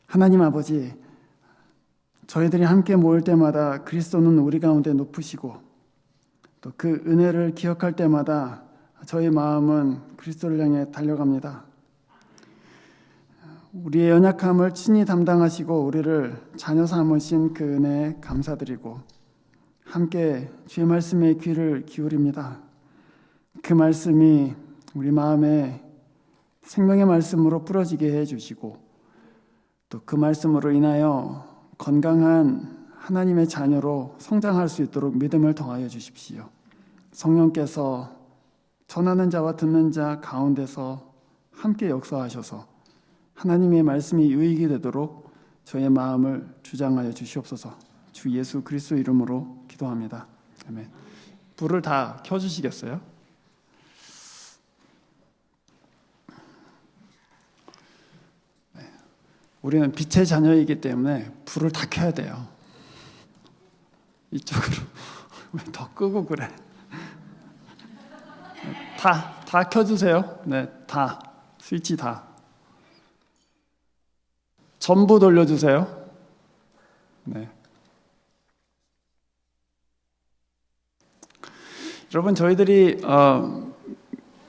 하나님 아버지, 저희들이 함께 모일 때마다 그리스도는 우리 가운데 높으시고 또 그 은혜를 기억할 때마다 저희 마음은 그리스도를 향해 달려갑니다. 우리의 연약함을 친히 담당하시고 우리를 자녀 삼으신 그 은혜에 감사드리고 함께 주의 말씀에 귀를 기울입니다. 그 말씀이 우리 마음에 생명의 말씀으로 뿌려지게 해주시고 또 그 말씀으로 인하여 건강한 하나님의 자녀로 성장할 수 있도록 믿음을 더하여 주십시오. 성령께서 전하는 자와 듣는 자 가운데서 함께 역사하셔서 하나님의 말씀이 유익이 되도록 저의 마음을 주장하여 주시옵소서. 주 예수 그리스도 이름으로 기도합니다. 아멘. 불을 다 켜주시겠어요? 네. 우리는 빛의 자녀이기 때문에 불을 다 켜야 돼요. 이쪽으로 왜 더 끄고 그래? 다 켜주세요. 네, 다 스위치 다. 전부 돌려주세요. 네. 여러분, 저희들이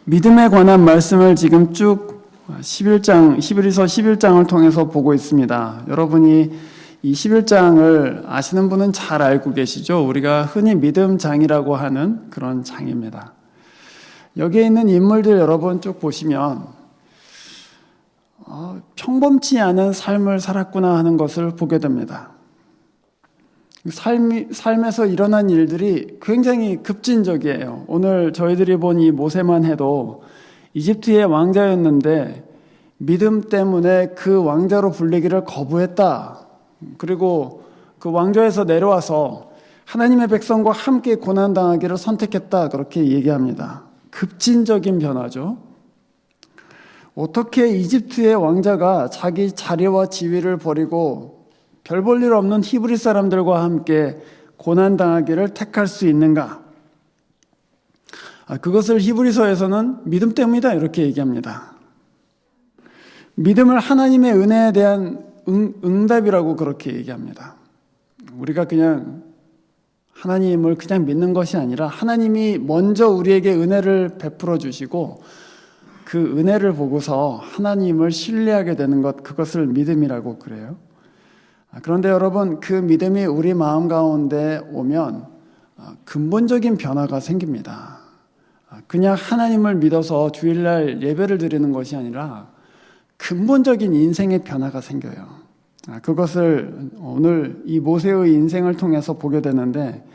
믿음에 관한 말씀을 지금 쭉 11장, 11서 11장을 통해서 보고 있습니다. 여러분이 이 11장을 아시는 분은 잘 알고 계시죠? 우리가 흔히 믿음장이라고 하는 그런 장입니다. 여기에 있는 인물들 여러분 쭉 보시면 평범치 않은 삶을 살았구나 하는 것을 보게 됩니다. 삶에서 일어난 일들이 굉장히 급진적이에요. 오늘 저희들이 본 이 모세만 해도 이집트의 왕자였는데 믿음 때문에 그 왕자로 불리기를 거부했다. 그리고 그 왕좌에서 내려와서 하나님의 백성과 함께 고난당하기를 선택했다. 그렇게 얘기합니다. 급진적인 변화죠. 어떻게 이집트의 왕자가 자기 자리와 지위를 버리고 별 볼 일 없는 히브리 사람들과 함께 고난당하기를 택할 수 있는가? 그것을 히브리서에서는 믿음 때문이다 이렇게 얘기합니다. 믿음을 하나님의 은혜에 대한 응답이라고 그렇게 얘기합니다. 우리가 그냥 하나님을 그냥 믿는 것이 아니라 하나님이 먼저 우리에게 은혜를 베풀어 주시고 그 은혜를 보고서 하나님을 신뢰하게 되는 것, 그것을 믿음이라고 그래요. 그런데 여러분, 그 믿음이 우리 마음 가운데 오면 근본적인 변화가 생깁니다. 그냥 하나님을 믿어서 주일날 예배를 드리는 것이 아니라 근본적인 인생의 변화가 생겨요. 그것을 오늘 이 모세의 인생을 통해서 보게 되는데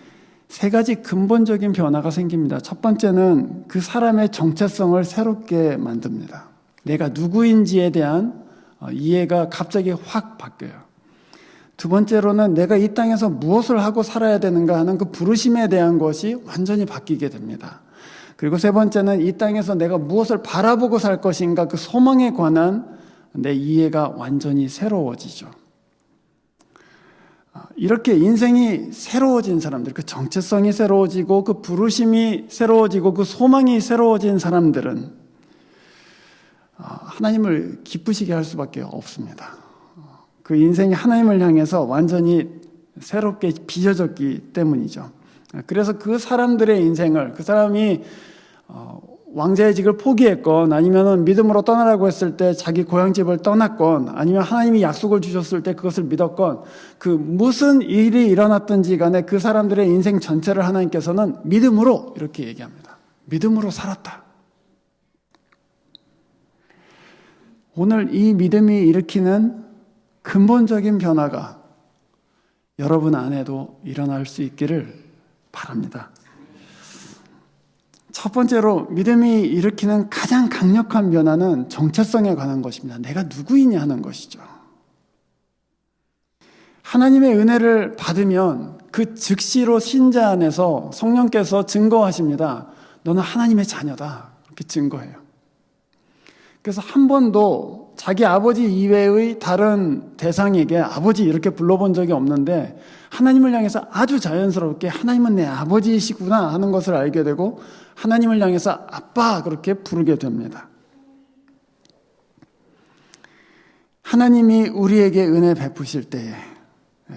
세 가지 근본적인 변화가 생깁니다. 첫 번째는 그 사람의 정체성을 새롭게 만듭니다. 내가 누구인지에 대한 이해가 갑자기 확 바뀌어요. 두 번째로는 내가 이 땅에서 무엇을 하고 살아야 되는가 하는 그 부르심에 대한 것이 완전히 바뀌게 됩니다. 그리고 세 번째는 이 땅에서 내가 무엇을 바라보고 살 것인가 그 소망에 관한 내 이해가 완전히 새로워지죠. 이렇게 인생이 새로워진 사람들, 그 정체성이 새로워지고 그 부르심이 새로워지고 그 소망이 새로워진 사람들은 하나님을 기쁘시게 할 수밖에 없습니다. 그 인생이 하나님을 향해서 완전히 새롭게 빚어졌기 때문이죠. 그래서 그 사람들의 인생을, 그 사람이 왕자의 직을 포기했건 아니면 믿음으로 떠나라고 했을 때 자기 고향집을 떠났건 아니면 하나님이 약속을 주셨을 때 그것을 믿었건 그 무슨 일이 일어났든지 간에 그 사람들의 인생 전체를 하나님께서는 믿음으로 이렇게 얘기합니다. 믿음으로 살았다. 오늘 이 믿음이 일으키는 근본적인 변화가 여러분 안에도 일어날 수 있기를 바랍니다. 첫 번째로 믿음이 일으키는 가장 강력한 변화는 정체성에 관한 것입니다. 내가 누구이냐 하는 것이죠. 하나님의 은혜를 받으면 그 즉시로 신자 안에서 성령께서 증거하십니다. 너는 하나님의 자녀다. 그렇게 증거해요. 그래서 한 번도 자기 아버지 이외의 다른 대상에게 아버지 이렇게 불러본 적이 없는데 하나님을 향해서 아주 자연스럽게 하나님은 내 아버지이시구나 하는 것을 알게 되고 하나님을 향해서 아빠 그렇게 부르게 됩니다. 하나님이 우리에게 은혜 베푸실 때에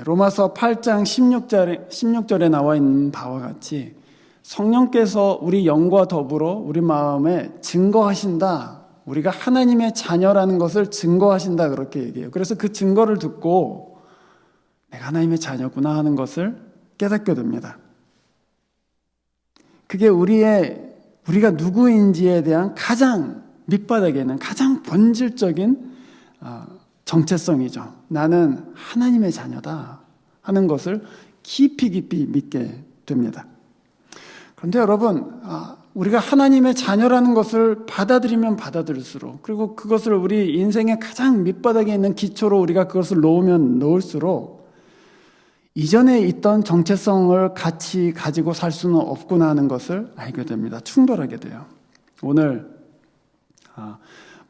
로마서 8장 16절에 나와 있는 바와 같이 성령께서 우리 영과 더불어 우리 마음에 증거하신다. 우리가 하나님의 자녀라는 것을 증거하신다 그렇게 얘기해요. 그래서 그 증거를 듣고 내가 하나님의 자녀구나 하는 것을 깨닫게 됩니다. 그게 우리가 누구인지에 대한 가장 밑바닥에 있는 가장 본질적인 정체성이죠. 나는 하나님의 자녀다 하는 것을 깊이 믿게 됩니다. 그런데 여러분, 우리가 하나님의 자녀라는 것을 받아들이면 받아들일수록, 그리고 그것을 우리 인생의 가장 밑바닥에 있는 기초로 우리가 그것을 놓으면 놓을수록 이전에 있던 정체성을 같이 가지고 살 수는 없구나 하는 것을 알게 됩니다. 충돌하게 돼요. 오늘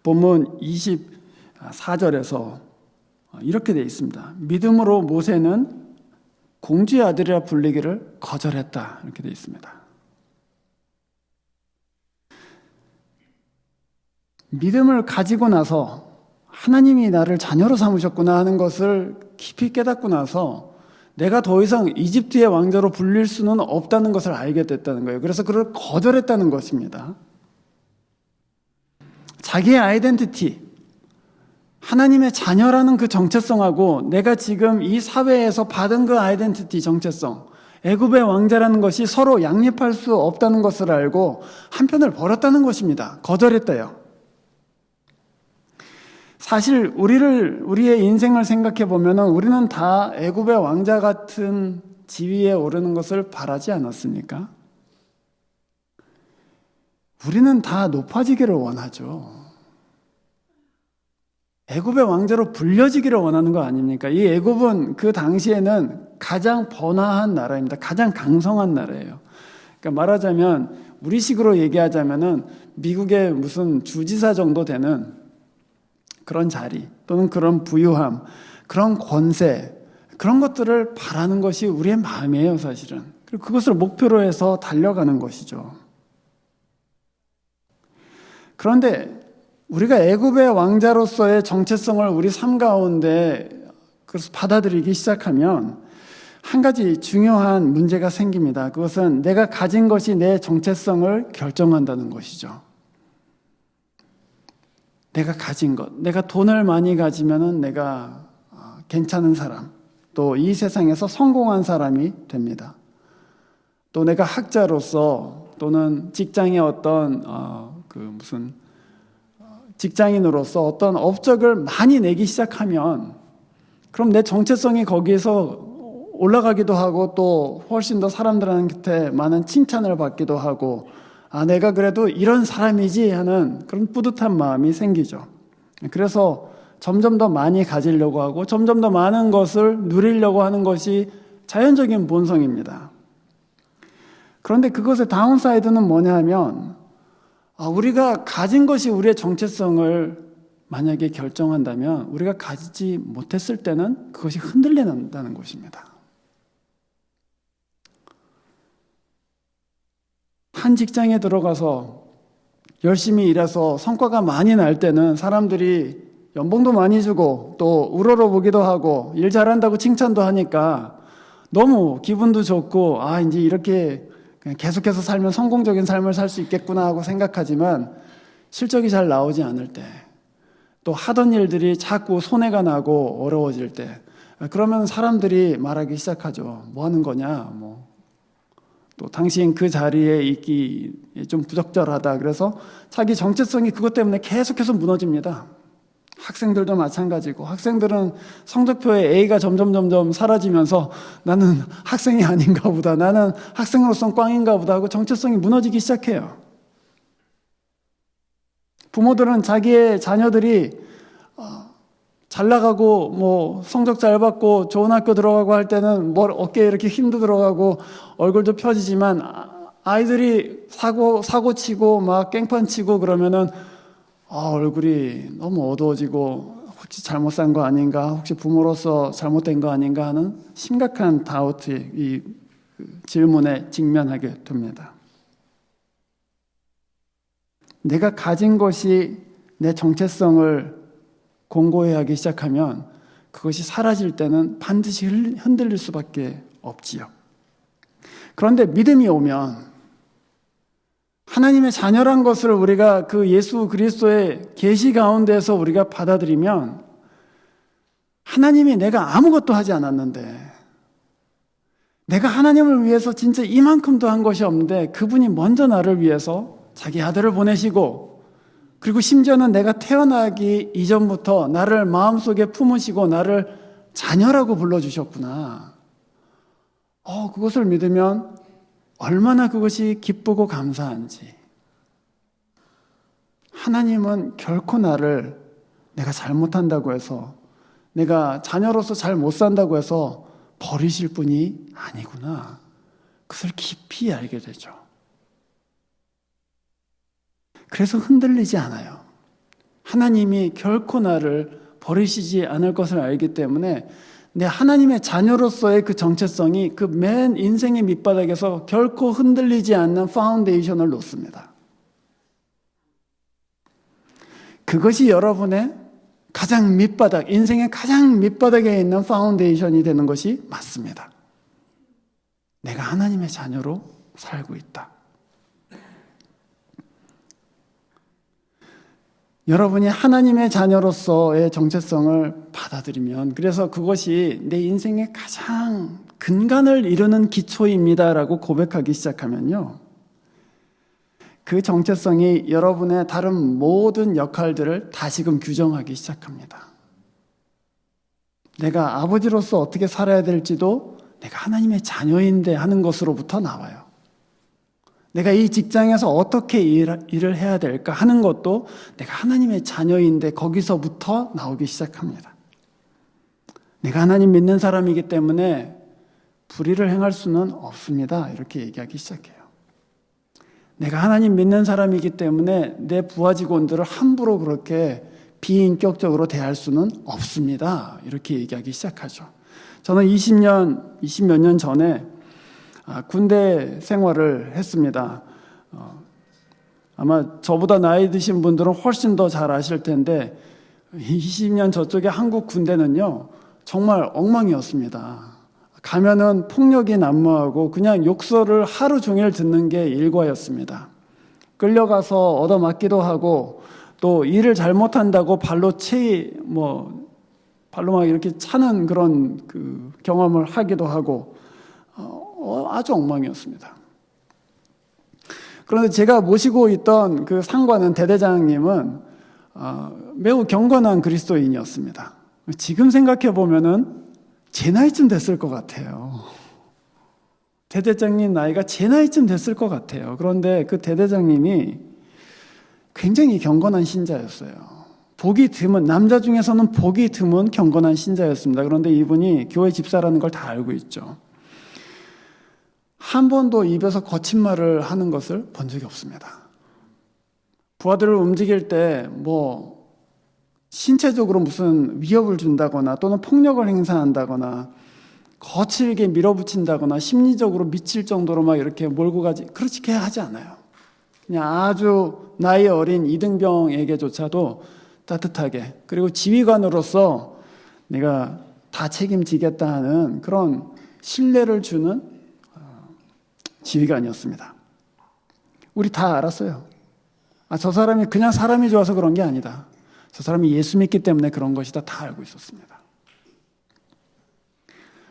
본문 24절에서 이렇게 되어 있습니다. 믿음으로 모세는 공주의 아들이라 불리기를 거절했다. 이렇게 되어 있습니다. 믿음을 가지고 나서 하나님이 나를 자녀로 삼으셨구나 하는 것을 깊이 깨닫고 나서 내가 더 이상 이집트의 왕자로 불릴 수는 없다는 것을 알게 됐다는 거예요. 그래서 그를 거절했다는 것입니다. 자기의 아이덴티티, 하나님의 자녀라는 그 정체성하고 내가 지금 이 사회에서 받은 그 아이덴티티 정체성, 애굽의 왕자라는 것이 서로 양립할 수 없다는 것을 알고 한편을 버렸다는 것입니다. 거절했대요. 사실 우리의 인생을 생각해 보면은 우리는 다 애굽의 왕자 같은 지위에 오르는 것을 바라지 않았습니까? 우리는 다 높아지기를 원하죠. 애굽의 왕자로 불려지기를 원하는 거 아닙니까? 이 애굽은 그 당시에는 가장 번화한 나라입니다. 가장 강성한 나라예요. 그러니까 말하자면 우리식으로 얘기하자면은 미국의 무슨 주지사 정도 되는 그런 자리 또는 그런 부유함, 그런 권세, 그런 것들을 바라는 것이 우리의 마음이에요, 사실은. 그리고 그것을 목표로 해서 달려가는 것이죠. 그런데 우리가 애굽의 왕자로서의 정체성을 우리 삶 가운데 그래서 받아들이기 시작하면 한 가지 중요한 문제가 생깁니다. 그것은 내가 가진 것이 내 정체성을 결정한다는 것이죠. 내가 가진 것, 내가 돈을 많이 가지면은 내가 괜찮은 사람, 또 이 세상에서 성공한 사람이 됩니다. 또 내가 학자로서 또는 직장의 어떤 직장인으로서 어떤 업적을 많이 내기 시작하면 그럼 내 정체성이 거기에서 올라가기도 하고 또 훨씬 더 사람들한테 많은 칭찬을 받기도 하고 내가 그래도 이런 사람이지 하는 그런 뿌듯한 마음이 생기죠. 그래서 점점 더 많이 가지려고 하고 점점 더 많은 것을 누리려고 하는 것이 자연적인 본성입니다. 그런데 그것의 다운사이드는 뭐냐 하면 우리가 가진 것이 우리의 정체성을 만약에 결정한다면 우리가 가지지 못했을 때는 그것이 흔들린다는 것입니다. 한 직장에 들어가서 열심히 일해서 성과가 많이 날 때는 사람들이 연봉도 많이 주고 또 우러러보기도 하고 일 잘한다고 칭찬도 하니까 너무 기분도 좋고 이제 이렇게 그냥 계속해서 살면 성공적인 삶을 살 수 있겠구나 하고 생각하지만 실적이 잘 나오지 않을 때 또 하던 일들이 자꾸 손해가 나고 어려워질 때 그러면 사람들이 말하기 시작하죠. 뭐 하는 거냐 또 당신 그 자리에 있기 좀 부적절하다. 그래서 자기 정체성이 그것 때문에 계속해서 무너집니다. 학생들도 마찬가지고 학생들은 성적표에 A가 점점 사라지면서 나는 학생이 아닌가 보다. 나는 학생으로서는 꽝인가 보다 하고 정체성이 무너지기 시작해요. 부모들은 자기의 자녀들이 잘 나가고 성적 잘 받고 좋은 학교 들어가고 할 때는 어깨에 이렇게 힘도 들어가고 얼굴도 펴지지만 아이들이 사고 치고 막 깽판 치고 그러면은 얼굴이 너무 어두워지고 혹시 잘못 산 거 아닌가, 혹시 부모로서 잘못된 거 아닌가 하는 심각한 다우트, 이 질문에 직면하게 됩니다. 내가 가진 것이 내 정체성을 공고히 하기 시작하면 그것이 사라질 때는 반드시 흔들릴 수밖에 없지요. 그런데 믿음이 오면 하나님의 자녀란 것을 우리가 그 예수 그리스도의 계시 가운데서 우리가 받아들이면 하나님이 내가 아무것도 하지 않았는데, 내가 하나님을 위해서 진짜 이만큼도 한 것이 없는데 그분이 먼저 나를 위해서 자기 아들을 보내시고, 그리고 심지어는 내가 태어나기 이전부터 나를 마음속에 품으시고 나를 자녀라고 불러주셨구나. 그것을 믿으면 얼마나 그것이 기쁘고 감사한지. 하나님은 결코 나를 내가 잘못한다고 해서, 내가 자녀로서 잘 못 산다고 해서 버리실 분이 아니구나. 그것을 깊이 알게 되죠. 그래서 흔들리지 않아요. 하나님이 결코 나를 버리시지 않을 것을 알기 때문에 내 하나님의 자녀로서의 그 정체성이 그 맨 인생의 밑바닥에서 결코 흔들리지 않는 파운데이션을 놓습니다. 그것이 여러분의 가장 밑바닥, 인생의 가장 밑바닥에 있는 파운데이션이 되는 것이 맞습니다. 내가 하나님의 자녀로 살고 있다. 여러분이 하나님의 자녀로서의 정체성을 받아들이면, 그래서 그것이 내 인생의 가장 근간을 이루는 기초입니다라고 고백하기 시작하면요, 그 정체성이 여러분의 다른 모든 역할들을 다시금 규정하기 시작합니다. 내가 아버지로서 어떻게 살아야 될지도 내가 하나님의 자녀인데 하는 것으로부터 나와요. 내가 이 직장에서 어떻게 일을 해야 될까 하는 것도 내가 하나님의 자녀인데 거기서부터 나오기 시작합니다. 내가 하나님 믿는 사람이기 때문에 불의를 행할 수는 없습니다. 이렇게 얘기하기 시작해요. 내가 하나님 믿는 사람이기 때문에 내 부하 직원들을 함부로 그렇게 비인격적으로 대할 수는 없습니다. 이렇게 얘기하기 시작하죠. 저는 20몇 년 전에 군대 생활을 했습니다. 아마 저보다 나이 드신 분들은 훨씬 더 잘 아실 텐데 20년 저쪽에 한국 군대는요 정말 엉망이었습니다. 가면은 폭력이 난무하고 그냥 욕설을 하루 종일 듣는 게 일과였습니다. 끌려가서 얻어맞기도 하고 또 일을 잘못한다고 발로 막 이렇게 차는 그런 그 경험을 하기도 하고 아주 엉망이었습니다. 그런데 제가 모시고 있던 그 상관은 대대장님은 매우 경건한 그리스도인이었습니다. 지금 생각해 보면은 제 나이쯤 됐을 것 같아요. 대대장님 나이가 제 나이쯤 됐을 것 같아요. 그런데 그 대대장님이 굉장히 경건한 신자였어요. 복이 드문, 남자 중에서는 복이 드문 경건한 신자였습니다. 그런데 이분이 교회 집사라는 걸 다 알고 있죠. 한 번도 입에서 거친 말을 하는 것을 본 적이 없습니다. 부하들을 움직일 때 신체적으로 무슨 위협을 준다거나 또는 폭력을 행사한다거나 거칠게 밀어붙인다거나 심리적으로 미칠 정도로 막 이렇게 몰고 가지, 그렇게 하지 않아요. 그냥 아주 나이 어린 이등병에게조차도 따뜻하게, 그리고 지휘관으로서 내가 다 책임지겠다 하는 그런 신뢰를 주는 지휘관이었습니다. 우리 다 알았어요. 저 사람이 그냥 사람이 좋아서 그런 게 아니다. 저 사람이 예수 믿기 때문에 그런 것이다. 다 알고 있었습니다.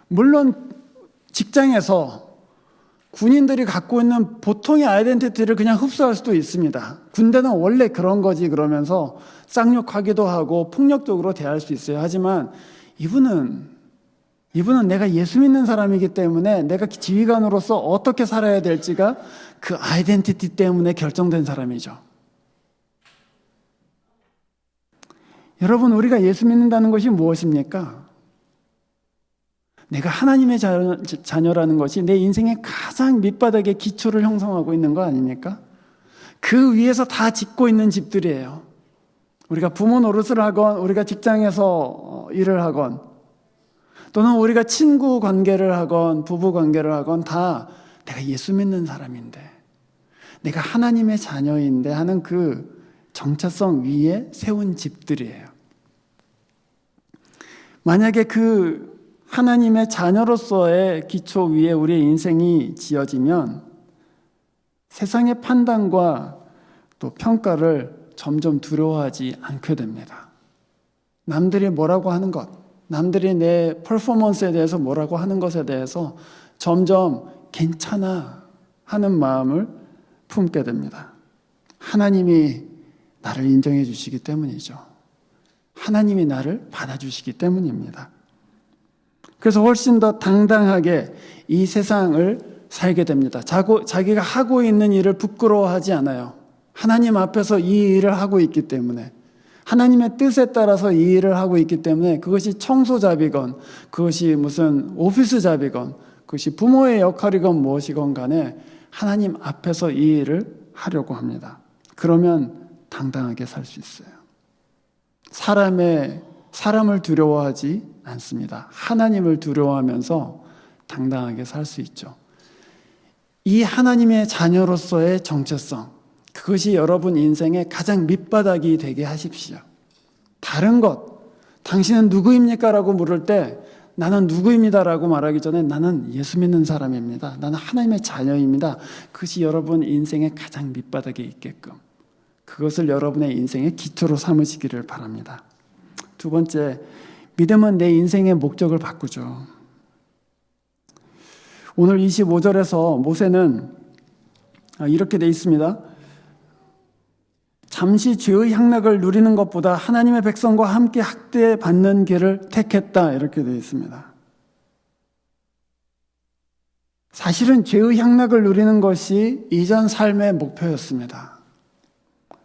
물론 직장에서 군인들이 갖고 있는 보통의 아이덴티티를 그냥 흡수할 수도 있습니다. 군대는 원래 그런 거지 그러면서 쌍욕하기도 하고 폭력적으로 대할 수 있어요. 하지만 이분은 내가 예수 믿는 사람이기 때문에 내가 지휘관으로서 어떻게 살아야 될지가 그 아이덴티티 때문에 결정된 사람이죠. 여러분, 우리가 예수 믿는다는 것이 무엇입니까? 내가 하나님의 자녀라는 것이 내 인생의 가장 밑바닥의 기초를 형성하고 있는 거 아닙니까? 그 위에서 다 짓고 있는 집들이에요. 우리가 부모 노릇을 하건, 우리가 직장에서 일을 하건, 또는 우리가 친구 관계를 하건, 부부 관계를 하건, 다 내가 예수 믿는 사람인데, 내가 하나님의 자녀인데 하는 그 정체성 위에 세운 집들이에요. 만약에 그 하나님의 자녀로서의 기초 위에 우리의 인생이 지어지면 세상의 판단과 또 평가를 점점 두려워하지 않게 됩니다. 남들이 뭐라고 하는 것, 남들이 내 퍼포먼스에 대해서 뭐라고 하는 것에 대해서 점점 괜찮아 하는 마음을 품게 됩니다. 하나님이 나를 인정해 주시기 때문이죠. 하나님이 나를 받아주시기 때문입니다. 그래서 훨씬 더 당당하게 이 세상을 살게 됩니다. 자기가 하고 있는 일을 부끄러워하지 않아요. 하나님 앞에서 이 일을 하고 있기 때문에, 하나님의 뜻에 따라서 이 일을 하고 있기 때문에, 그것이 청소잡이건 그것이 무슨 오피스잡이건 그것이 부모의 역할이건 무엇이건 간에 하나님 앞에서 이 일을 하려고 합니다. 그러면 당당하게 살 수 있어요. 사람을 두려워하지 않습니다. 하나님을 두려워하면서 당당하게 살 수 있죠. 이 하나님의 자녀로서의 정체성, 그것이 여러분 인생의 가장 밑바닥이 되게 하십시오. 다른 것, 당신은 누구입니까? 라고 물을 때 나는 누구입니다 라고 말하기 전에 나는 예수 믿는 사람입니다. 나는 하나님의 자녀입니다. 그것이 여러분 인생의 가장 밑바닥에 있게끔, 그것을 여러분의 인생의 기초로 삼으시기를 바랍니다. 두 번째, 믿음은 내 인생의 목적을 바꾸죠. 오늘 25절에서 모세는 이렇게 돼 있습니다. 잠시 죄의 향락을 누리는 것보다 하나님의 백성과 함께 학대받는 길을 택했다, 이렇게 되어 있습니다. 사실은 죄의 향락을 누리는 것이 이전 삶의 목표였습니다.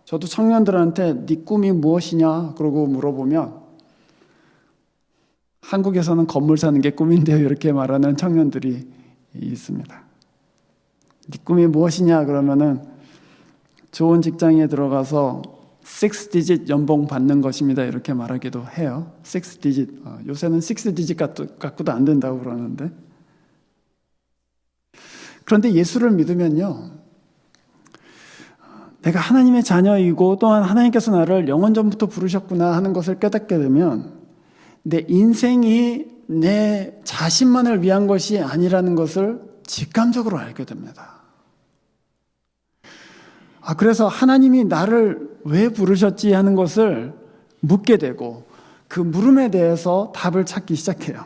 저도 청년들한테 네 꿈이 무엇이냐 그러고 물어보면 한국에서는 건물 사는 게 꿈인데요, 이렇게 말하는 청년들이 있습니다. 네 꿈이 무엇이냐 그러면은 좋은 직장에 들어가서 6디짓 연봉 받는 것입니다, 이렇게 말하기도 해요. 6디짓, 요새는 6디짓 갖고도 안 된다고 그러는데, 그런데 예수를 믿으면요, 내가 하나님의 자녀이고 또한 하나님께서 나를 영원 전부터 부르셨구나 하는 것을 깨닫게 되면 내 인생이 내 자신만을 위한 것이 아니라는 것을 직감적으로 알게 됩니다. 그래서 하나님이 나를 왜 부르셨지 하는 것을 묻게 되고 그 물음에 대해서 답을 찾기 시작해요.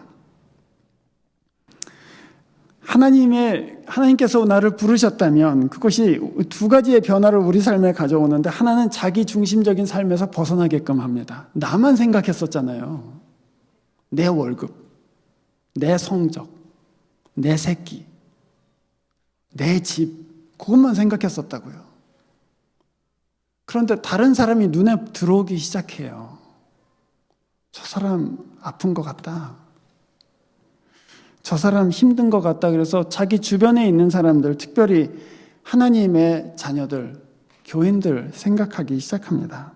하나님께서 나를 부르셨다면 그것이 두 가지의 변화를 우리 삶에 가져오는데, 하나는 자기 중심적인 삶에서 벗어나게끔 합니다. 나만 생각했었잖아요. 내 월급, 내 성적, 내 새끼, 내 집, 그것만 생각했었다고요. 그런데 다른 사람이 눈에 들어오기 시작해요. 저 사람 아픈 것 같다. 저 사람 힘든 것 같다. 그래서 자기 주변에 있는 사람들, 특별히 하나님의 자녀들, 교인들 생각하기 시작합니다.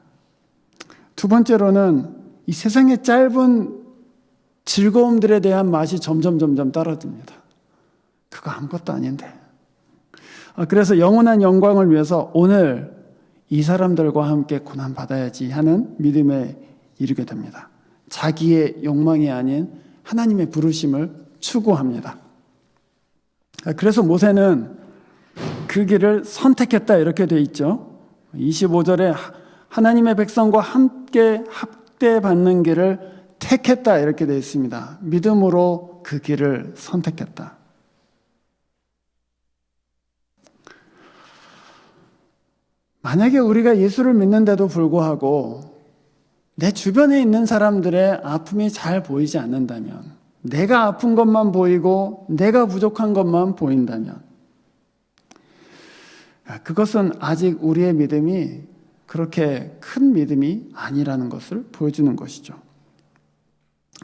두 번째로는 이 세상의 짧은 즐거움들에 대한 맛이 점점 떨어집니다. 그거 아무것도 아닌데. 그래서 영원한 영광을 위해서 오늘 이 사람들과 함께 고난받아야지 하는 믿음에 이르게 됩니다. 자기의 욕망이 아닌 하나님의 부르심을 추구합니다. 그래서 모세는 그 길을 선택했다, 이렇게 돼 있죠. 25절에 하나님의 백성과 함께 학대받는 길을 택했다, 이렇게 되어 있습니다. 믿음으로 그 길을 선택했다. 만약에 우리가 예수를 믿는데도 불구하고 내 주변에 있는 사람들의 아픔이 잘 보이지 않는다면, 내가 아픈 것만 보이고 내가 부족한 것만 보인다면, 그것은 아직 우리의 믿음이 그렇게 큰 믿음이 아니라는 것을 보여주는 것이죠.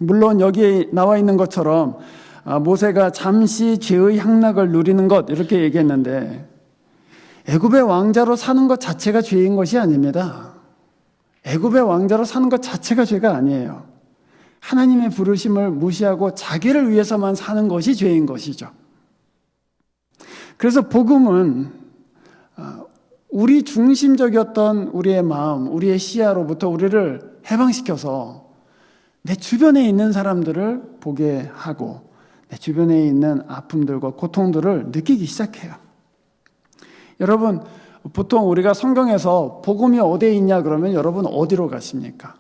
물론 여기에 나와 있는 것처럼 모세가 잠시 죄의 향락을 누리는 것, 이렇게 얘기했는데, 애굽의 왕자로 사는 것 자체가 죄인 것이 아닙니다. 애굽의 왕자로 사는 것 자체가 죄가 아니에요. 하나님의 부르심을 무시하고 자기를 위해서만 사는 것이 죄인 것이죠. 그래서 복음은 우리 중심적이었던 우리의 마음, 우리의 시야로부터 우리를 해방시켜서 내 주변에 있는 사람들을 보게 하고 내 주변에 있는 아픔들과 고통들을 느끼기 시작해요. 여러분, 보통 우리가 성경에서 복음이 어디에 있냐 그러면 여러분 어디로 가십니까?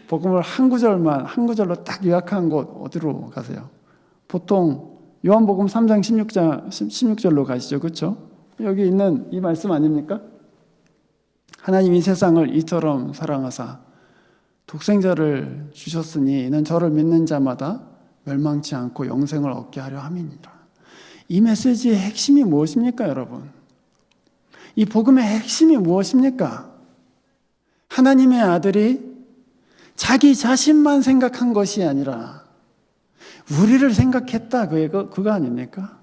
복음을 한 구절로 딱 요약한 곳 어디로 가세요? 보통 요한복음 3장 16절로 가시죠. 그렇죠? 여기 있는 이 말씀 아닙니까? 하나님이 세상을 이처럼 사랑하사 독생자를 주셨으니 이는 저를 믿는 자마다 멸망치 않고 영생을 얻게 하려 함이니라. 이 메시지의 핵심이 무엇입니까, 여러분? 이 복음의 핵심이 무엇입니까? 하나님의 아들이 자기 자신만 생각한 것이 아니라 우리를 생각했다, 그거 아닙니까?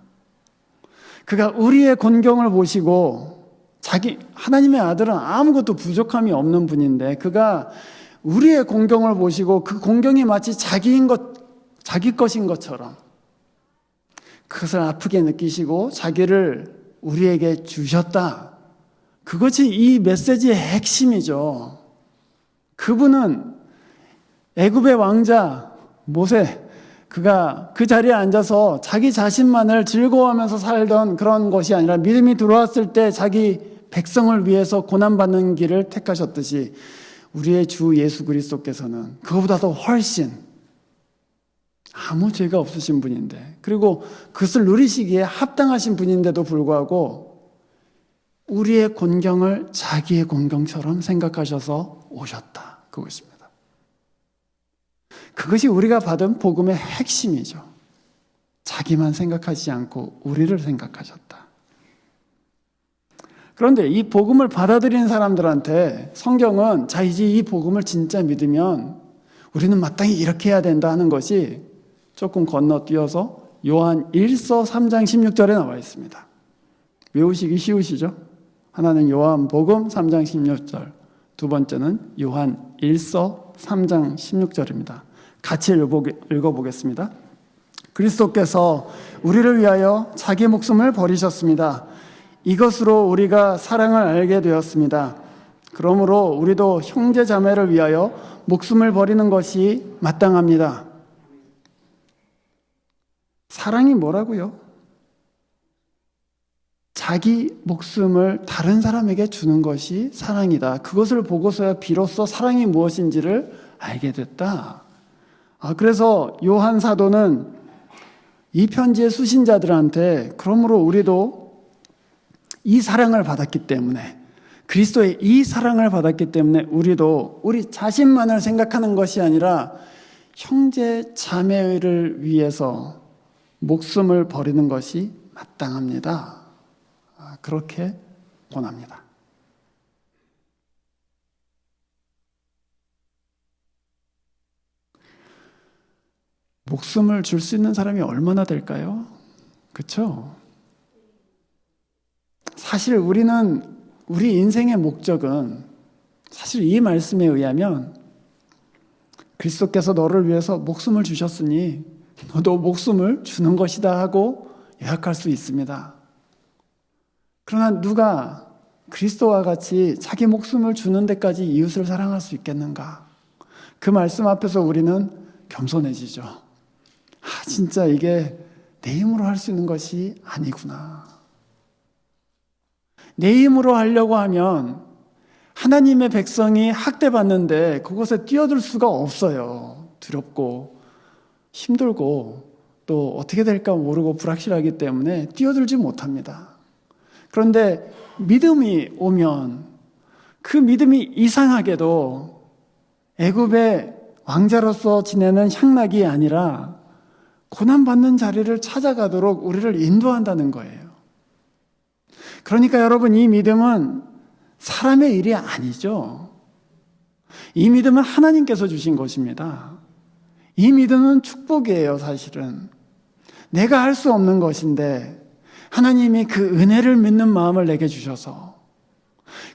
그가 우리의 곤경을 보시고 하나님의 아들은 아무것도 부족함이 없는 분인데 그가 우리의 곤경을 보시고 그 곤경이 마치 자기 것인 것처럼 그것을 아프게 느끼시고 자기를 우리에게 주셨다. 그것이 이 메시지의 핵심이죠. 그분은 애굽의 왕자 모세, 그가 그 자리에 앉아서 자기 자신만을 즐거워하면서 살던 그런 것이 아니라 믿음이 들어왔을 때 자기 백성을 위해서 고난받는 길을 택하셨듯이 우리의 주 예수 그리스도께서는 그거보다도 훨씬 아무 죄가 없으신 분인데, 그리고 그것을 누리시기에 합당하신 분인데도 불구하고 우리의 곤경을 자기의 곤경처럼 생각하셔서 오셨다. 그것입니다. 그것이 우리가 받은 복음의 핵심이죠. 자기만 생각하지 않고 우리를 생각하셨다. 그런데 이 복음을 받아들이는 사람들한테 성경은 이제 이 복음을 진짜 믿으면 우리는 마땅히 이렇게 해야 된다 하는 것이 조금 건너뛰어서 요한 1서 3장 16절에 나와 있습니다. 외우시기 쉬우시죠? 하나는 요한복음 3장 16절, 두 번째는 요한 1서 3장 16절입니다. 같이 읽어보겠습니다. 그리스도께서 우리를 위하여 자기 목숨을 버리셨습니다. 이것으로 우리가 사랑을 알게 되었습니다. 그러므로 우리도 형제 자매를 위하여 목숨을 버리는 것이 마땅합니다. 사랑이 뭐라고요? 자기 목숨을 다른 사람에게 주는 것이 사랑이다. 그것을 보고서야 비로소 사랑이 무엇인지를 알게 됐다. 그래서 요한 사도는 이 편지의 수신자들한테 그러므로 우리도 이 사랑을 받았기 때문에, 그리스도의 이 사랑을 받았기 때문에 우리도 우리 자신만을 생각하는 것이 아니라 형제 자매를 위해서 목숨을 버리는 것이 마땅합니다. 그렇게 권합니다. 목숨을 줄 수 있는 사람이 얼마나 될까요? 그렇죠? 사실 우리 인생의 목적은 사실 이 말씀에 의하면 그리스도께서 너를 위해서 목숨을 주셨으니 너도 목숨을 주는 것이다 하고 요약할 수 있습니다. 그러나 누가 그리스도와 같이 자기 목숨을 주는 데까지 이웃을 사랑할 수 있겠는가? 그 말씀 앞에서 우리는 겸손해지죠. 진짜 이게 내 힘으로 할 수 있는 것이 아니구나. 내 힘으로 하려고 하면 하나님의 백성이 학대받는데 그곳에 뛰어들 수가 없어요. 두렵고 힘들고 또 어떻게 될까 모르고 불확실하기 때문에 뛰어들지 못합니다. 그런데 믿음이 오면 그 믿음이 이상하게도 애굽의 왕자로서 지내는 향락이 아니라 고난받는 자리를 찾아가도록 우리를 인도한다는 거예요. 그러니까 여러분, 이 믿음은 사람의 일이 아니죠. 이 믿음은 하나님께서 주신 것입니다. 이 믿음은 축복이에요, 사실은. 내가 할 수 없는 것인데 하나님이 그 은혜를 믿는 마음을 내게 주셔서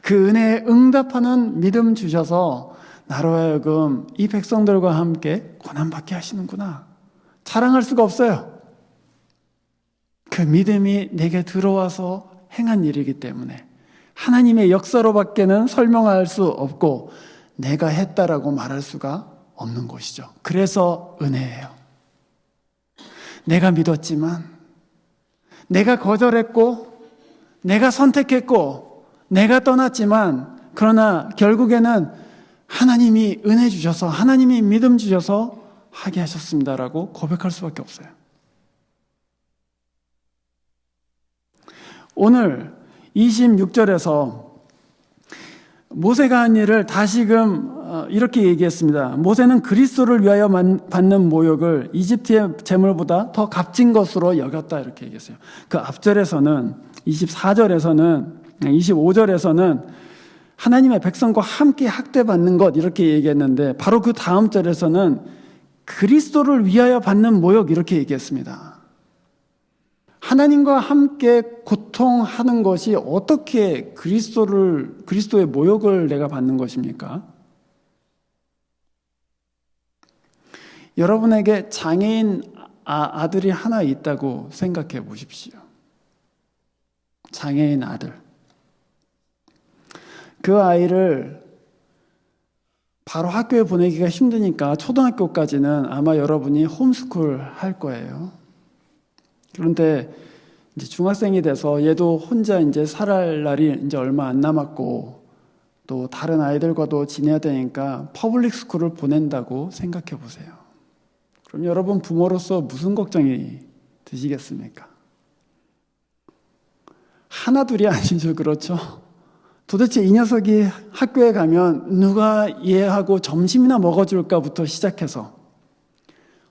그 은혜에 응답하는 믿음 주셔서 나로 하여금 이 백성들과 함께 고난받게 하시는구나. 자랑할 수가 없어요. 그 믿음이 내게 들어와서 행한 일이기 때문에 하나님의 역사로 밖에는 설명할 수 없고 내가 했다라고 말할 수가 없는 것이죠. 그래서 은혜예요. 내가 믿었지만, 내가 거절했고, 내가 선택했고, 내가 떠났지만, 그러나 결국에는 하나님이 은혜 주셔서, 하나님이 믿음 주셔서 하게 하셨습니다라고 고백할 수밖에 없어요. 오늘 26절에서 모세가 한 일을 다시금 이렇게 얘기했습니다. 모세는 그리스도를 위하여 받는 모욕을 이집트의 재물보다 더 값진 것으로 여겼다, 이렇게 얘기했어요. 그 앞절에서는 24절에서는 25절에서는 하나님의 백성과 함께 학대받는 것 이렇게 얘기했는데, 바로 그 다음 절에서는 그리스도를 위하여 받는 모욕 이렇게 얘기했습니다. 하나님과 함께 고통하는 것이 어떻게 그리스도의 모욕을 내가 받는 것입니까? 여러분에게 장애인 아들이 하나 있다고 생각해 보십시오. 장애인 아들. 그 아이를 바로 학교에 보내기가 힘드니까 초등학교까지는 아마 여러분이 홈스쿨 할 거예요. 그런데 이제 중학생이 돼서 얘도 혼자 이제 살아갈 날이 이제 얼마 안 남았고, 또 다른 아이들과도 지내야 되니까 퍼블릭 스쿨을 보낸다고 생각해 보세요. 그럼 여러분 부모로서 무슨 걱정이 드시겠습니까? 하나 둘이 아니죠, 그렇죠? 도대체 이 녀석이 학교에 가면 누가 얘하고 점심이나 먹어줄까부터 시작해서,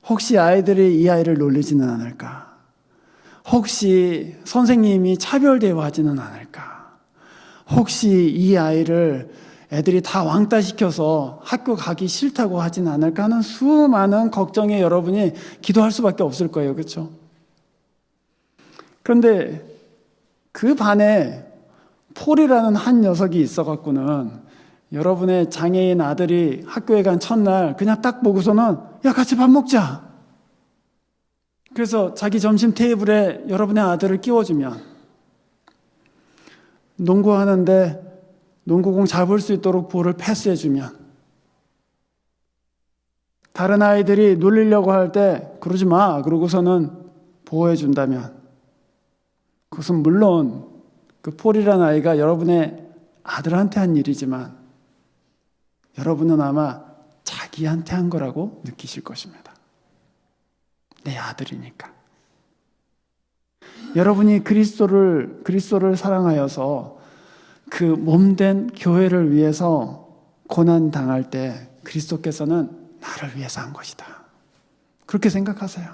혹시 아이들이 이 아이를 놀리지는 않을까? 혹시 선생님이 차별 대우하지는 않을까? 혹시 이 아이를 애들이 다 왕따시켜서 학교 가기 싫다고 하진 않을까 하는 수많은 걱정에 여러분이 기도할 수밖에 없을 거예요. 그렇죠? 그런데 그 반에 폴이라는 한 녀석이 있어갖고는 여러분의 장애인 아들이 학교에 간 첫날 그냥 딱 보고서는 야, 같이 밥 먹자. 그래서 자기 점심 테이블에 여러분의 아들을 끼워주면, 농구하는데 농구공 잡을 수 있도록 볼을 패스해주면, 다른 아이들이 놀리려고 할 때 그러지 마 그러고서는 보호해준다면, 그것은 물론 그 폴이라는 아이가 여러분의 아들한테 한 일이지만 여러분은 아마 자기한테 한 거라고 느끼실 것입니다. 내 아들이니까. 여러분이 그리스도를 사랑하여서 그 몸된 교회를 위해서 고난 당할 때 그리스도께서는 나를 위해서 한 것이다, 그렇게 생각하세요.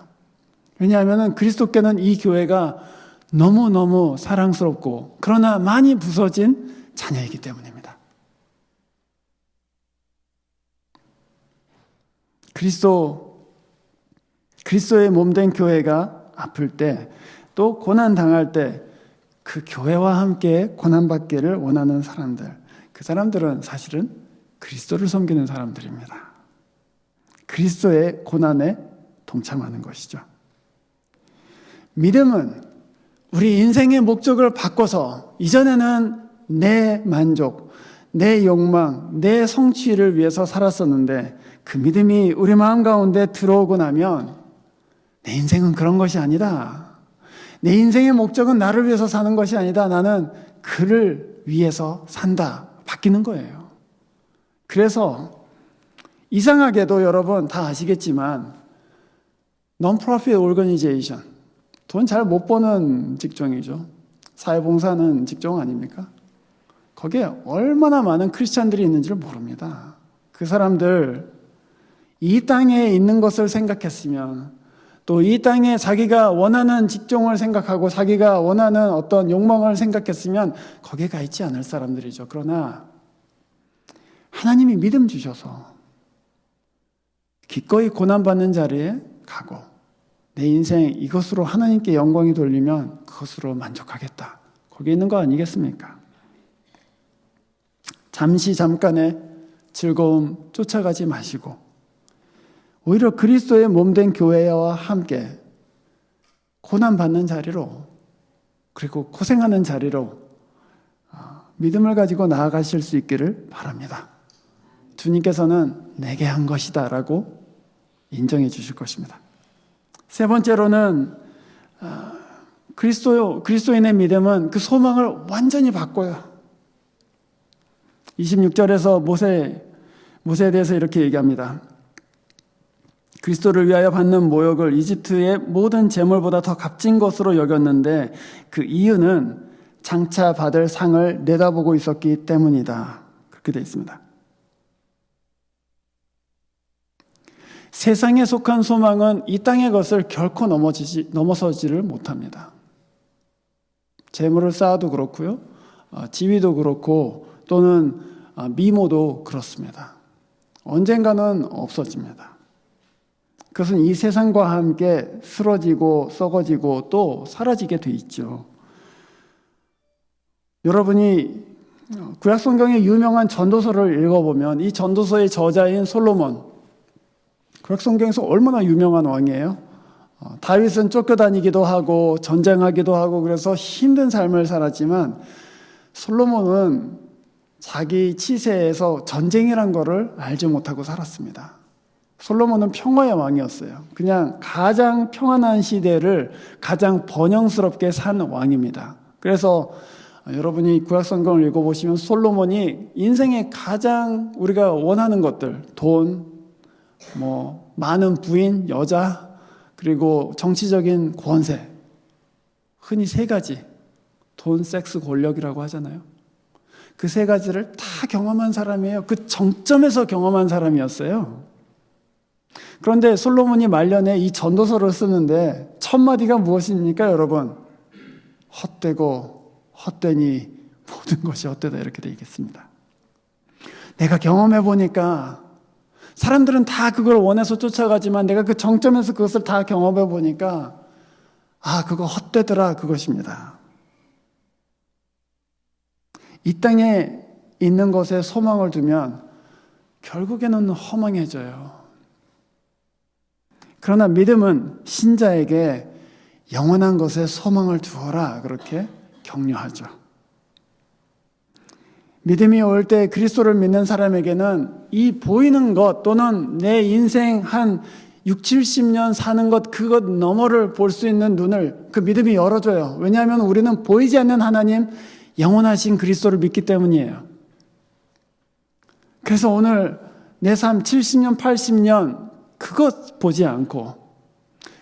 왜냐하면 그리스도께는 이 교회가 너무너무 사랑스럽고 그러나 많이 부서진 자녀이기 때문입니다. 그리스도의 몸된 교회가 아플 때, 또 고난 당할 때 그 교회와 함께 고난받기를 원하는 사람들, 그 사람들은 사실은 그리스도를 섬기는 사람들입니다. 그리스도의 고난에 동참하는 것이죠. 믿음은 우리 인생의 목적을 바꿔서 이전에는 내 만족, 내 욕망, 내 성취를 위해서 살았었는데, 그 믿음이 우리 마음 가운데 들어오고 나면 내 인생은 그런 것이 아니다. 내 인생의 목적은 나를 위해서 사는 것이 아니다. 나는 그를 위해서 산다. 바뀌는 거예요. 그래서 이상하게도 여러분 다 아시겠지만 non-profit organization, 돈 잘 못 버는 직종이죠. 사회봉사하는 직종 아닙니까? 거기에 얼마나 많은 크리스찬들이 있는지를 모릅니다. 그 사람들 이 땅에 있는 것을 생각했으면, 또 이 땅에 자기가 원하는 직종을 생각하고 자기가 원하는 어떤 욕망을 생각했으면 거기에 가 있지 않을 사람들이죠. 그러나 하나님이 믿음 주셔서 기꺼이 고난받는 자리에 가고, 내 인생 이것으로 하나님께 영광이 돌리면 그것으로 만족하겠다, 거기에 있는 거 아니겠습니까? 잠깐의 즐거움 쫓아가지 마시고 오히려 그리스도의 몸된 교회와 함께 고난받는 자리로, 그리고 고생하는 자리로 믿음을 가지고 나아가실 수 있기를 바랍니다. 주님께서는 내게 한 것이다 라고 인정해 주실 것입니다. 세 번째로는 그리스도인의 믿음은 그 소망을 완전히 바꿔요. 26절에서 모세에 대해서 이렇게 얘기합니다. 그리스도를 위하여 받는 모욕을 이집트의 모든 재물보다 더 값진 것으로 여겼는데 그 이유는 장차 받을 상을 내다보고 있었기 때문이다. 그렇게 되어 있습니다. 세상에 속한 소망은 이 땅의 것을 결코 넘어서지를 못합니다. 재물을 쌓아도 그렇고요. 지위도 그렇고 또는 미모도 그렇습니다. 언젠가는 없어집니다. 그것은 이 세상과 함께 쓰러지고 썩어지고 또 사라지게 돼 있죠. 여러분이 구약성경의 유명한 전도서를 읽어보면 이 전도서의 저자인 솔로몬, 구약성경에서 얼마나 유명한 왕이에요. 다윗은 쫓겨다니기도 하고 전쟁하기도 하고 그래서 힘든 삶을 살았지만 솔로몬은 자기 치세에서 전쟁이란 거를 알지 못하고 살았습니다. 솔로몬은 평화의 왕이었어요. 그냥 가장 평안한 시대를 가장 번영스럽게 산 왕입니다. 그래서 여러분이 구약성경을 읽어보시면 솔로몬이 인생의 가장 우리가 원하는 것들, 돈, 많은 부인, 여자, 그리고 정치적인 권세, 흔히 세 가지, 돈, 섹스, 권력이라고 하잖아요. 그 세 가지를 다 경험한 사람이에요. 그 정점에서 경험한 사람이었어요. 그런데 솔로몬이 말년에 이 전도서를 쓰는데 첫 마디가 무엇입니까, 여러분? 헛되고 헛되니 모든 것이 헛되다 이렇게 되어 있겠습니다. 내가 경험해 보니까 사람들은 다 그걸 원해서 쫓아가지만 내가 그 정점에서 그것을 다 경험해 보니까 그거 헛되더라 그것입니다. 이 땅에 있는 것에 소망을 두면 결국에는 허망해져요. 그러나 믿음은 신자에게 영원한 것에 소망을 두어라 그렇게 격려하죠. 믿음이 올 때 그리스도를 믿는 사람에게는 이 보이는 것 또는 내 인생 한 60, 70년 사는 것 그것 너머를 볼 수 있는 눈을 그 믿음이 열어줘요. 왜냐하면 우리는 보이지 않는 하나님 영원하신 그리스도를 믿기 때문이에요. 그래서 오늘 내 삶 70년, 80년 그것 보지 않고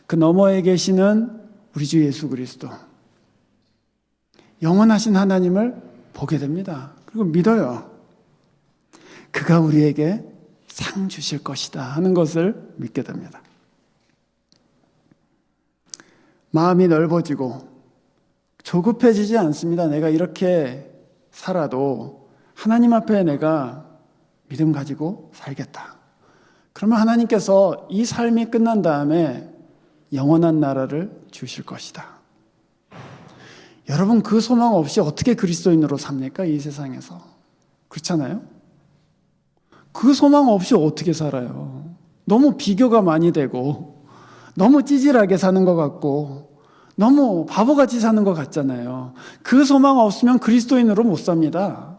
그 너머에 계시는 우리 주 예수 그리스도 영원하신 하나님을 보게 됩니다. 그리고 믿어요. 그가 우리에게 상 주실 것이다 하는 것을 믿게 됩니다. 마음이 넓어지고 조급해지지 않습니다. 내가 이렇게 살아도 하나님 앞에 내가 믿음 가지고 살겠다. 그러면 하나님께서 이 삶이 끝난 다음에 영원한 나라를 주실 것이다. 여러분 그 소망 없이 어떻게 그리스도인으로 삽니까? 이 세상에서. 그렇잖아요? 그 소망 없이 어떻게 살아요? 너무 비교가 많이 되고 너무 찌질하게 사는 것 같고 너무 바보같이 사는 것 같잖아요. 그 소망 없으면 그리스도인으로 못 삽니다.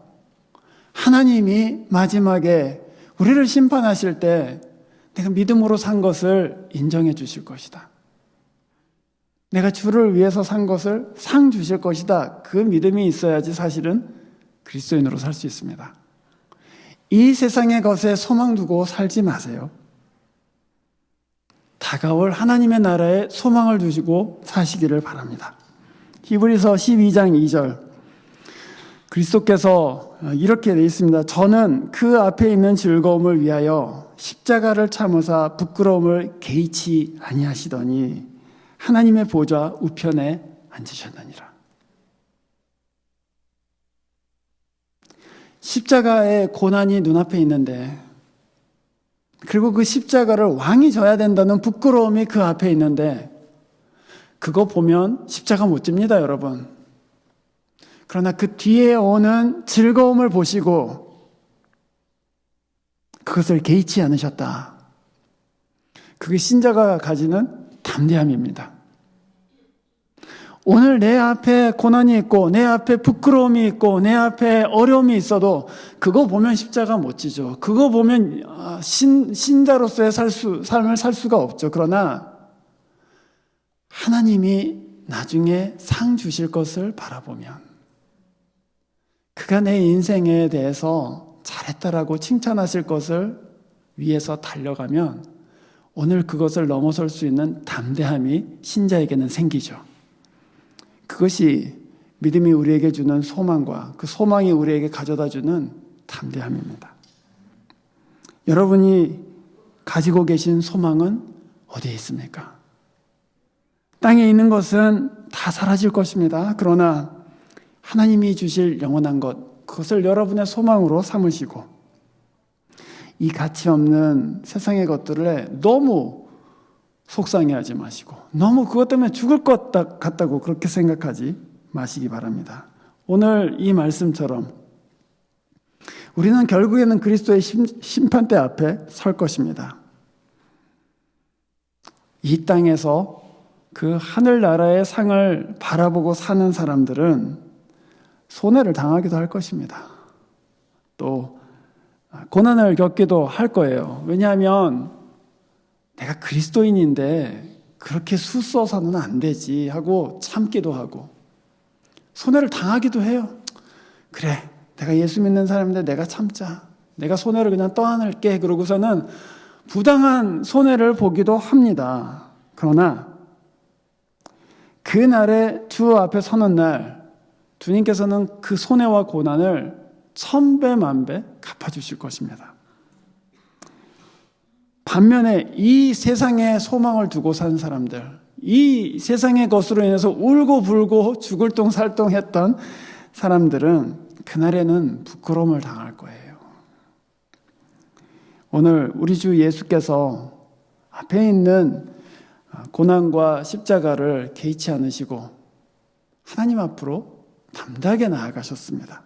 하나님이 마지막에 우리를 심판하실 때 내가 믿음으로 산 것을 인정해 주실 것이다. 내가 주를 위해서 산 것을 상 주실 것이다. 그 믿음이 있어야지 사실은 그리스도인으로 살 수 있습니다. 이 세상의 것에 소망 두고 살지 마세요. 다가올 하나님의 나라에 소망을 두시고 사시기를 바랍니다. 히브리서 12장 2절 그리스도께서 이렇게 되어 있습니다. 저는 그 앞에 있는 즐거움을 위하여 십자가를 참으사 부끄러움을 개의치 아니하시더니 하나님의 보좌 우편에 앉으셨느니라. 십자가의 고난이 눈앞에 있는데 그리고 그 십자가를 왕이 져야 된다는 부끄러움이 그 앞에 있는데 그거 보면 십자가 못 집니다, 여러분. 그러나 그 뒤에 오는 즐거움을 보시고 그것을 개의치 않으셨다. 그게 신자가 가지는 담대함입니다. 오늘 내 앞에 고난이 있고 내 앞에 부끄러움이 있고 내 앞에 어려움이 있어도 그거 보면 십자가 못 지죠. 그거 보면 신자로서의 삶을 살 수가 없죠. 그러나 하나님이 나중에 상 주실 것을 바라보면, 그가 내 인생에 대해서 잘했다라고 칭찬하실 것을 위해서 달려가면 오늘 그것을 넘어설 수 있는 담대함이 신자에게는 생기죠. 그것이 믿음이 우리에게 주는 소망과 그 소망이 우리에게 가져다 주는 담대함입니다. 여러분이 가지고 계신 소망은 어디에 있습니까? 땅에 있는 것은 다 사라질 것입니다. 그러나 하나님이 주실 영원한 것, 그것을 여러분의 소망으로 삼으시고 이 가치 없는 세상의 것들에 너무 속상해하지 마시고 너무 그것 때문에 죽을 것 같다고 그렇게 생각하지 마시기 바랍니다. 오늘 이 말씀처럼 우리는 결국에는 그리스도의 심판대 앞에 설 것입니다. 이 땅에서 그 하늘나라의 상을 바라보고 사는 사람들은 손해를 당하기도 할 것입니다. 또 고난을 겪기도 할 거예요. 왜냐하면 내가 그리스도인인데 그렇게 수써서는 안 되지 하고 참기도 하고 손해를 당하기도 해요. 그래, 내가 예수 믿는 사람인데 내가 참자. 내가 손해를 그냥 떠안을게. 그러고서는 부당한 손해를 보기도 합니다. 그러나 그날에 주 앞에 서는 날 주님께서는 그 손해와 고난을 1000배 만배 갚아주실 것입니다. 반면에 이 세상에 소망을 두고 산 사람들, 이 세상의 것으로 인해서 울고불고 죽을 똥살똥했던 사람들은 그날에는 부끄러움을 당할 거예요. 오늘 우리 주 예수께서 앞에 있는 고난과 십자가를 개의치 않으시고 하나님 앞으로 담대하게 나아가셨습니다.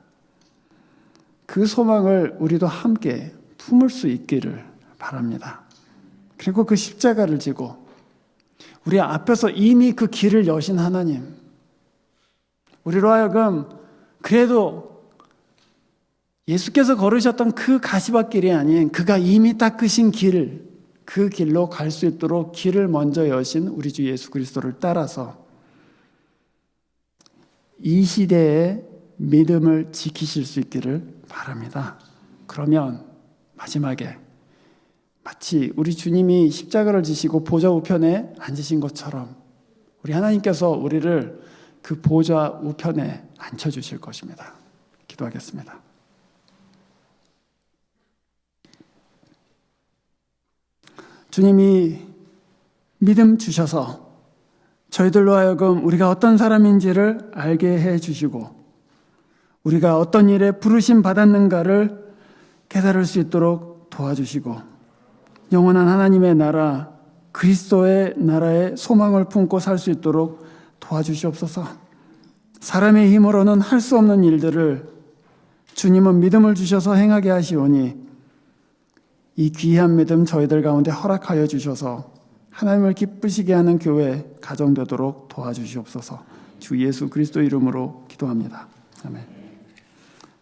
그 소망을 우리도 함께 품을 수 있기를 바랍니다. 그리고 그 십자가를 지고 우리 앞에서 이미 그 길을 여신 하나님, 우리로 하여금 그래도 예수께서 걸으셨던 그 가시밭길이 아닌 그가 이미 닦으신 길, 그 길로 갈 수 있도록 길을 먼저 여신 우리 주 예수 그리스도를 따라서 이 시대의 믿음을 지키실 수 있기를 바랍니다. 그러면 마지막에 마치 우리 주님이 십자가를 지시고 보좌 우편에 앉으신 것처럼 우리 하나님께서 우리를 그 보좌 우편에 앉혀주실 것입니다. 기도하겠습니다. 주님이 믿음 주셔서 저희들로 하여금 우리가 어떤 사람인지를 알게 해주시고 우리가 어떤 일에 부르심 받았는가를 깨달을 수 있도록 도와주시고 영원한 하나님의 나라, 그리스도의 나라에 소망을 품고 살 수 있도록 도와주시옵소서. 사람의 힘으로는 할 수 없는 일들을 주님은 믿음을 주셔서 행하게 하시오니 이 귀한 믿음 저희들 가운데 허락하여 주셔서 하나님을 기쁘시게 하는 교회 가정되도록 도와주시옵소서. 주 예수 그리스도 이름으로 기도합니다. 아멘.